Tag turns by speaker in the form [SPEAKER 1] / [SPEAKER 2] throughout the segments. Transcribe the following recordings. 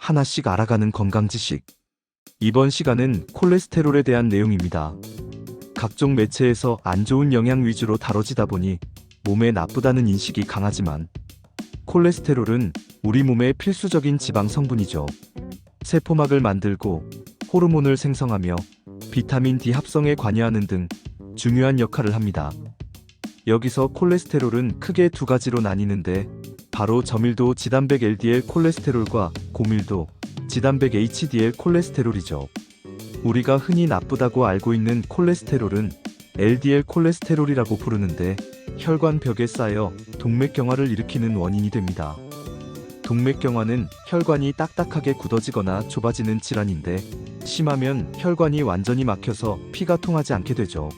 [SPEAKER 1] 하나씩 알아가는 건강 지식. 이번 시간은 콜레스테롤에 대한 내용입니다. 각종 매체에서 안 좋은 영양 위주로 다뤄지다 보니 몸에 나쁘다는 인식이 강하지만 콜레스테롤은 우리 몸의 필수적인 지방 성분이죠. 세포막을 만들고 호르몬을 생성하며 비타민 D 합성에 관여하는 등 중요한 역할을 합니다. 여기서 콜레스테롤은 크게 두 가지로 나뉘는데 바로 저밀도 지단백 LDL 콜레스테롤과 고밀도 지단백 HDL 콜레스테롤이죠. 우리가 흔히 나쁘다고 알고 있는 콜레스테롤은 LDL 콜레스테롤이라고 부르는데 혈관벽에 쌓여 동맥경화를 일으키는 원인이 됩니다. 동맥경화는 혈관이 딱딱하게 굳어지거나 좁아지는 질환인데 심하면 혈관이 완전히 막혀서 피가 통하지 않게 되죠.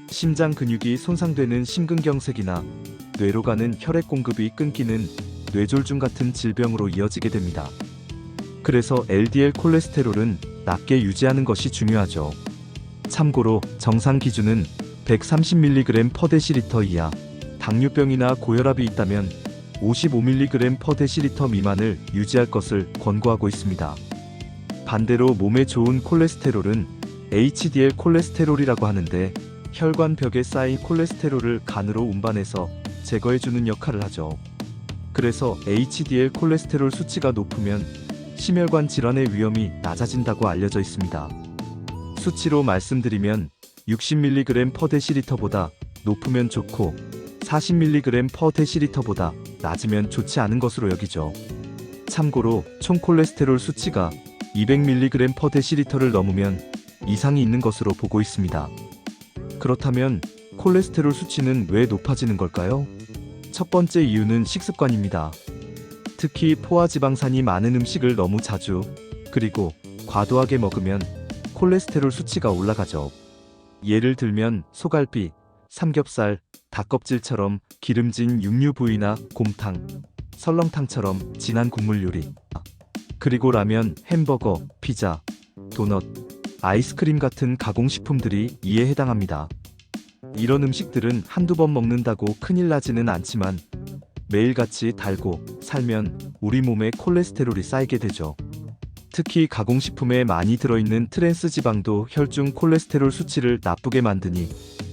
[SPEAKER 1] 심장 근육이 손상되는 심근경색이나 뇌로 가는 혈액 공급이 끊기는 뇌졸중 같은 질병으로 이어지게 됩니다. 그래서 LDL 콜레스테롤은 낮게 유지하는 것이 중요하죠. 참고로 정상 기준은 130mg/dL 이하, 당뇨병이나 고혈압이 있다면 55mg/dL 미만을 유지할 것을 권고하고 있습니다. 반대로 몸에 좋은 콜레스테롤은 HDL 콜레스테롤이라고 하는데 혈관벽에 쌓인 콜레스테롤을 간으로 운반해서 제거해주는 역할을 하죠. 그래서 HDL 콜레스테롤 수치가 높으면 심혈관 질환의 위험이 낮아진다고 알려져 있습니다. 수치로 말씀드리면 60mg/dL보다 높으면 좋고 40mg/dL보다 낮으면 좋지 않은 것으로 여기죠. 참고로 총 콜레스테롤 수치가 200mg/dL를 넘으면 이상이 있는 것으로 보고 있습니다. 그렇다면 콜레스테롤 수치는 왜 높아지는 걸까요? 첫 번째 이유는 식습관입니다. 특히 포화지방산이 많은 음식을 너무 자주 그리고 과도하게 먹으면 콜레스테롤 수치가 올라가죠. 예를 들면 소갈비, 삼겹살, 닭껍질처럼 기름진 육류 부위나 곰탕, 설렁탕처럼 진한 국물 요리, 그리고 라면, 햄버거, 피자, 도넛, 아이스크림 같은 가공식품들이 이에 해당합니다. 이런 음식들은 한두 번 먹는다고 큰일 나지는 않지만 매일같이 달고 살면 우리 몸에 콜레스테롤이 쌓이게 되죠. 특히 가공식품에 많이 들어있는 트랜스 지방도 혈중 콜레스테롤 수치를 나쁘게 만드니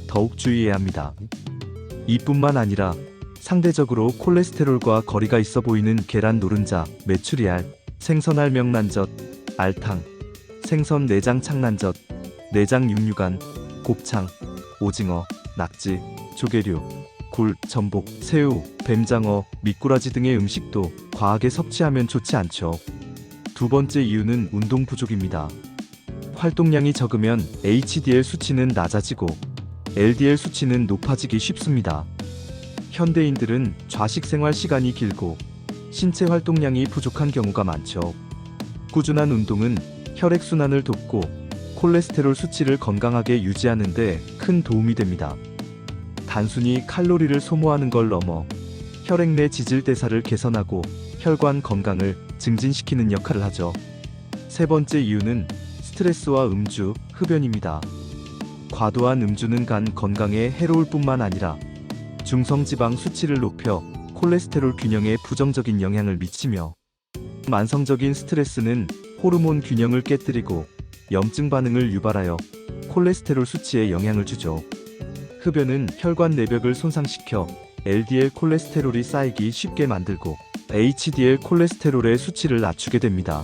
[SPEAKER 1] 더욱 주의해야 합니다. 이뿐만 아니라 상대적으로 콜레스테롤과 거리가 있어 보이는 계란 노른자, 메추리알, 생선알 명란젓, 알탕, 생선 내장 창란젓, 내장 육류간, 곱창, 오징어, 낙지, 조개류, 굴, 전복, 새우, 뱀장어, 미꾸라지 등의 음식도 과하게 섭취하면 좋지 않죠. 두 번째 이유는 운동 부족입니다. 활동량이 적으면 HDL 수치는 낮아지고 LDL 수치는 높아지기 쉽습니다. 현대인들은 좌식 생활 시간이 길고 신체 활동량이 부족한 경우가 많죠. 꾸준한 운동은 혈액순환을 돕고 콜레스테롤 수치를 건강하게 유지하는 데 큰 도움이 됩니다. 단순히 칼로리를 소모하는 걸 넘어 혈액 내 지질 대사를 개선하고 혈관 건강을 증진시키는 역할을 하죠. 세 번째 이유는 스트레스와 음주, 흡연입니다. 과도한 음주는 간 건강에 해로울 뿐만 아니라 중성지방 수치를 높여 콜레스테롤 균형에 부정적인 영향을 미치며 만성적인 스트레스는 호르몬 균형을 깨뜨리고 염증 반응을 유발하여 콜레스테롤 수치에 영향을 주죠. 흡연은 혈관 내벽을 손상시켜 LDL 콜레스테롤이 쌓이기 쉽게 만들고 HDL 콜레스테롤의 수치를 낮추게 됩니다.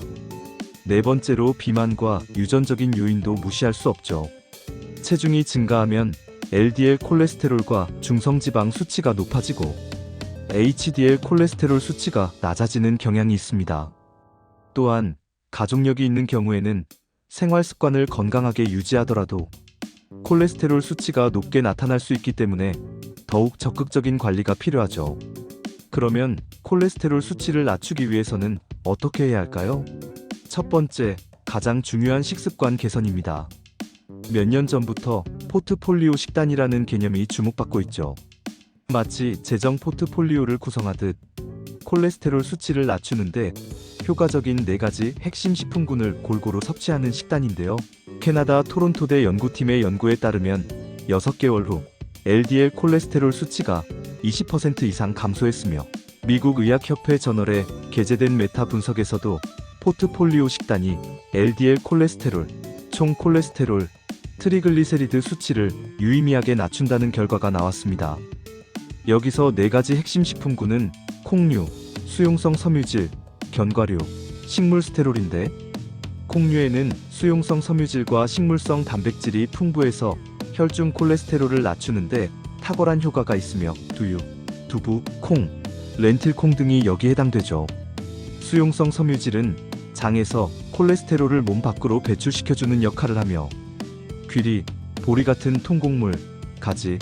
[SPEAKER 1] 네 번째로 비만과 유전적인 요인도 무시할 수 없죠. 체중이 증가하면 LDL 콜레스테롤과 중성지방 수치가 높아지고 HDL 콜레스테롤 수치가 낮아지는 경향이 있습니다. 또한 가족력이 있는 경우에는 생활 습관을 건강하게 유지하더라도 콜레스테롤 수치가 높게 나타날 수 있기 때문에 더욱 적극적인 관리가 필요하죠. 그러면 콜레스테롤 수치를 낮추기 위해서는 어떻게 해야 할까요? 첫 번째, 가장 중요한 식습관 개선입니다. 몇 년 전부터 포트폴리오 식단이라는 개념이 주목받고 있죠. 마치 재정 포트폴리오를 구성하듯 콜레스테롤 수치를 낮추는데 효과적인 4가지 핵심 식품군을 골고루 섭취하는 식단인데요. 캐나다 토론토대 연구팀의 연구에 따르면 6개월 후 LDL 콜레스테롤 수치가 20% 이상 감소했으며 미국 의학협회 저널에 게재된 메타 분석에서도 포트폴리오 식단이 LDL 콜레스테롤, 총 콜레스테롤, 트리글리세리드 수치를 유의미하게 낮춘다는 결과가 나왔습니다. 여기서 4가지 핵심 식품군은 콩류, 수용성 섬유질, 견과류, 식물 스테롤인데, 콩류에는 수용성 섬유질과 식물성 단백질이 풍부해서 혈중 콜레스테롤을 낮추는데 탁월한 효과가 있으며 두유, 두부, 콩, 렌틸콩 등이 여기에 해당되죠. 수용성 섬유질은 장에서 콜레스테롤을 몸 밖으로 배출시켜주는 역할을 하며 귀리, 보리 같은 통곡물, 가지,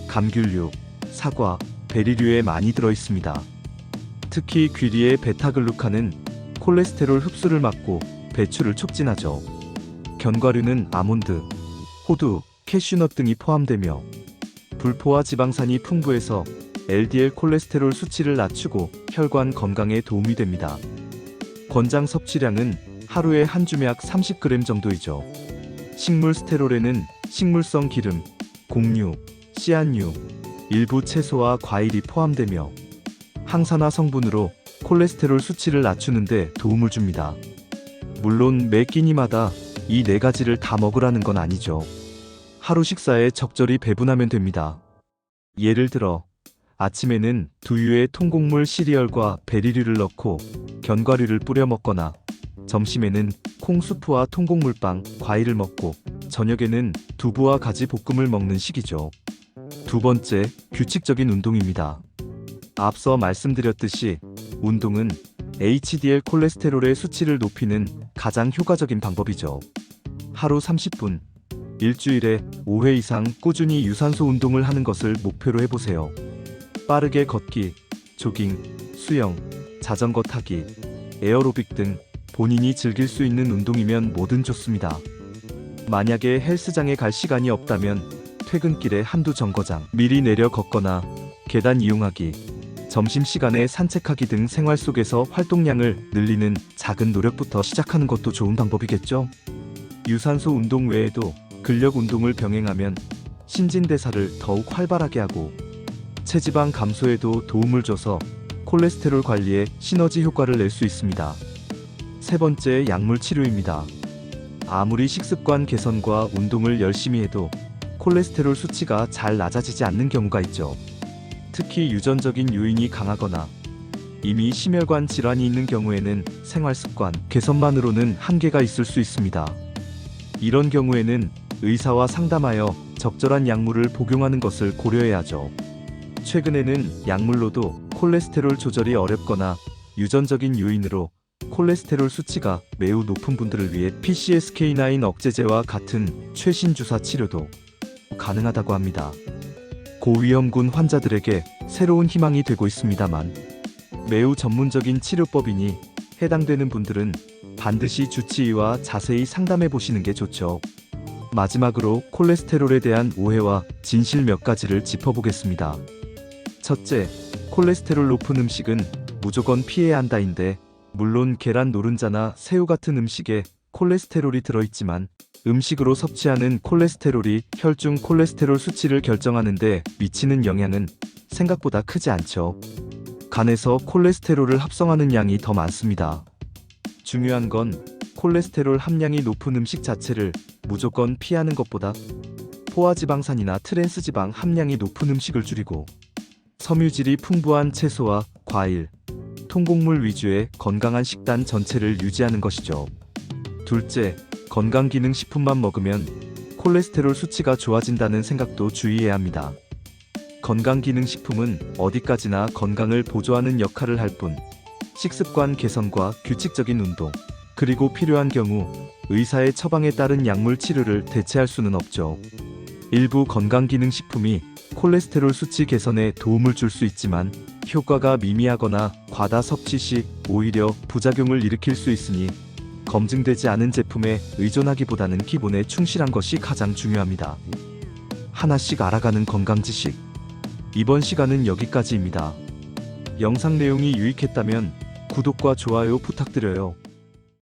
[SPEAKER 1] 감귤류, 사과, 베리류에 많이 들어있습니다. 특히 귀리의 베타글루칸은 콜레스테롤 흡수를 막고 배출을 촉진하죠. 견과류는 아몬드, 호두, 캐슈넛 등이 포함되며 불포화 지방산이 풍부해서 LDL 콜레스테롤 수치를 낮추고 혈관 건강에 도움이 됩니다. 권장 섭취량은 하루에 한 주맥 30g 정도이죠. 식물 스테롤에는 식물성 기름, 곡류, 씨앗류, 일부 채소와 과일이 포함되며 항산화 성분으로 콜레스테롤 수치를 낮추는 데 도움을 줍니다. 물론 매 끼니마다 이 4가지를 다 먹으라는 건 아니죠. 하루 식사에 적절히 배분하면 됩니다. 예를 들어 아침에는 두유에 통곡물 시리얼과 베리류를 넣고 견과류를 뿌려 먹거나 점심에는 콩 수프와 통곡물빵, 과일을 먹고 저녁에는 두부와 가지 볶음을 먹는 식이죠. 두 번째, 규칙적인 운동입니다. 앞서 말씀드렸듯이 운동은 HDL 콜레스테롤의 수치를 높이는 가장 효과적인 방법이죠. 하루 30분, 일주일에 5회 이상 꾸준히 유산소 운동을 하는 것을 목표로 해보세요. 빠르게 걷기, 조깅, 수영, 자전거 타기, 에어로빅 등 본인이 즐길 수 있는 운동이면 뭐든 좋습니다. 만약에 헬스장에 갈 시간이 없다면 퇴근길에 한두 정거장 미리 내려 걷거나 계단 이용하기, 점심시간에 산책하기 등 생활 속에서 활동량을 늘리는 작은 노력부터 시작하는 것도 좋은 방법이겠죠? 유산소 운동 외에도 근력 운동을 병행하면 신진대사를 더욱 활발하게 하고 체지방 감소에도 도움을 줘서 콜레스테롤 관리에 시너지 효과를 낼 수 있습니다. 세 번째, 약물 치료입니다. 아무리 식습관 개선과 운동을 열심히 해도 콜레스테롤 수치가 잘 낮아지지 않는 경우가 있죠. 특히 유전적인 요인이 강하거나 이미 심혈관 질환이 있는 경우에는 생활습관 개선만으로는 한계가 있을 수 있습니다. 이런 경우에는 의사와 상담하여 적절한 약물을 복용하는 것을 고려해야 하죠. 최근에는 약물로도 콜레스테롤 조절이 어렵거나 유전적인 요인으로 콜레스테롤 수치가 매우 높은 분들을 위해 PCSK9 억제제와 같은 최신 주사 치료도 가능하다고 합니다. 고위험군 환자들에게 새로운 희망이 되고 있습니다만 매우 전문적인 치료법이니 해당되는 분들은 반드시 주치의와 자세히 상담해 보시는 게 좋죠. 마지막으로 콜레스테롤에 대한 오해와 진실 몇 가지를 짚어보겠습니다. 첫째, 콜레스테롤 높은 음식은 무조건 피해야 한다인데, 물론 계란 노른자나 새우 같은 음식에 콜레스테롤이 들어있지만 음식으로 섭취하는 콜레스테롤이 혈중 콜레스테롤 수치를 결정하는데 미치는 영향은 생각보다 크지 않죠. 간에서 콜레스테롤을 합성하는 양이 더 많습니다. 중요한 건 콜레스테롤 함량이 높은 음식 자체를 무조건 피하는 것보다 포화지방산이나 트랜스지방 함량이 높은 음식을 줄이고 섬유질이 풍부한 채소와 과일, 통곡물 위주의 건강한 식단 전체를 유지하는 것이죠. 둘째, 건강기능식품만 먹으면 콜레스테롤 수치가 좋아진다는 생각도 주의해야 합니다. 건강기능식품은 어디까지나 건강을 보조하는 역할을 할 뿐, 식습관 개선과 규칙적인 운동, 그리고 필요한 경우 의사의 처방에 따른 약물 치료를 대체할 수는 없죠. 일부 건강기능식품이 콜레스테롤 수치 개선에 도움을 줄 수 있지만 효과가 미미하거나 과다 섭취 시 오히려 부작용을 일으킬 수 있으니 검증되지 않은 제품에 의존하기보다는 기본에 충실한 것이 가장 중요합니다. 하나씩 알아가는 건강지식. 이번 시간은 여기까지입니다. 영상 내용이 유익했다면 구독과 좋아요 부탁드려요.